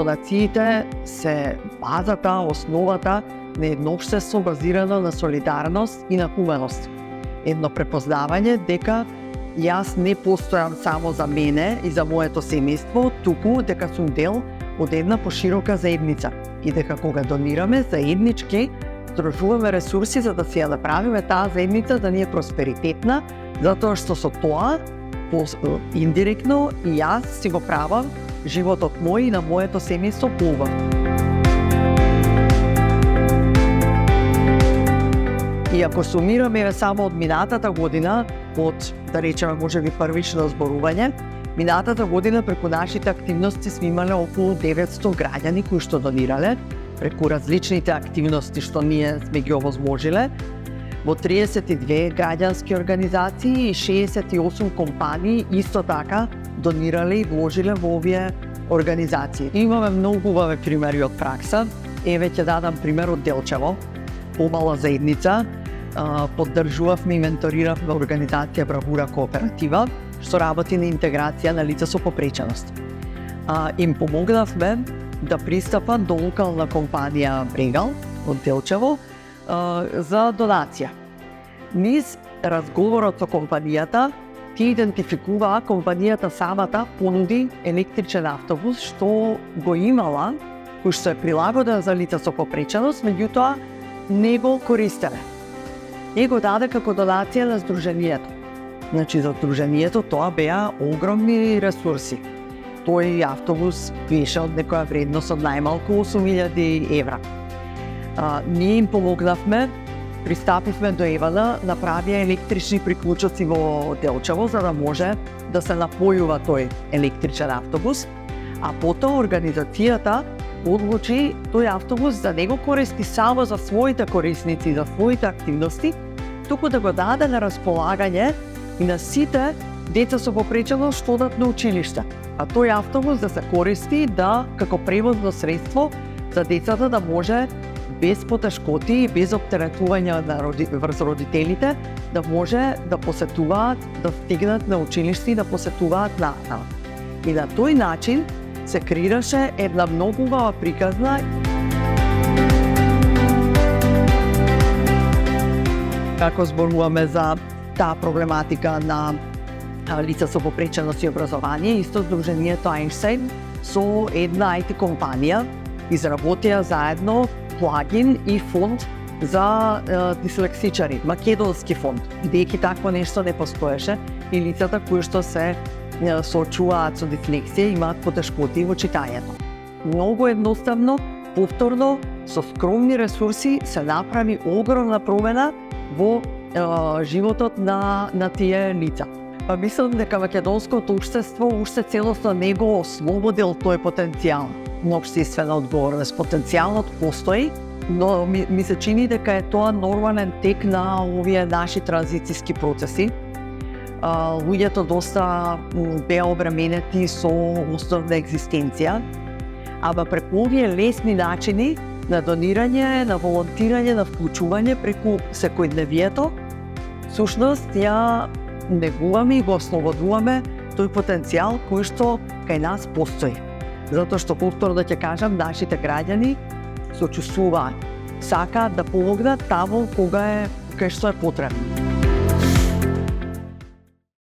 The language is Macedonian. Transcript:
Донациите се базата, основата на едно општество базирано на солидарност и на хуманост. Едно препознавање дека јас не постојам само за мене и за моето семејство, туку дека сум дел од една поширока заедница и дека кога донираме заеднички, стружуваме ресурси за да си ја направиме таа заедница да ни е просперитетна, затоа што со тоа индиректно и јас си го правам животот мој и на моето семејство поубав. И ако сумираме само од минатата година, од, да речеме, можеби првично зборување, минатата година преку нашите активности сме имале околу 900 граѓани кои што донирале, преку различните активности што ние сме ги овозможиле, во 32 граѓански организации и 68 компании исто така донирале и вложиле во овие организации. Имаме многу убави примери од пракса. Еве ќе дадам пример од Делчево, помала заедница. Поддржувавме и менториравме организација Бравура Кооператива, што работи на интеграција на лица со попреченост. Им помогнавме да пристапат до локална компанија Брегал од Делчево за донација. Низ разговорот со компанијата, ти идентификуваа компанијата самата понуди електричен автобус што го имала, кој што е прилагоден за лица со попреченост, меѓутоа не го користеле. И го даде како донација на Сдруженијето. Значи, за Сдруженијето тоа беа огромни ресурси. Тој автобус беше од некоја вредност од најмалку 8.000 евра. Ние им помогнавме, пристапивме до Евана, направија електрични приклучоци во Делчево, за да може да се напојува тој електричен автобус, а потоа организацијата одлучи тој автобус да не го користи само за своите корисници, за своите активности, туку да го даде на располагање и на сите деца со попреченост што одат на училиште. А тој автобус да се користи како превозно средство за децата да може без потешкоти и без оптеретување врз родителите да може да посетуваат, да стигнат на училиште и да посетуваат настава. И на тој начин се креираше една многу убава приказна. Како зборуваме за таа проблематика на лица со попреченост и образование, исто Сдруженијето Einstein со една IT компанија изработија заедно плагин и фонд за дислексичари, македонски фонд, бидејќи такво нешто не постоеше и лицата кои што се соочуваат со дислексија имаат потешкоти во читањето. Многу едноставно, повторно, со скромни ресурси се направи огромна промена во животот на тие лица. Па мислам дека македонското општество уште целосно не го ослободил тој потенцијал на општествена одговорност. Потенцијалот постои, но ми се чини дека е тоа нормален тек на овие наши транзицијски процеси. Луѓето доста беа обременети со основна екзистенција, ама преку овие лесни начини на донирање, на волонтирање, на вклучување преку секојдневието, всушност ја негуваме и го ослободуваме тој потенцијал кој што кај нас постои. Затоа што, повторно ќе кажам, нашите граѓани се чувствуваат, сакаат да помогнат таму кога кај што е потребно.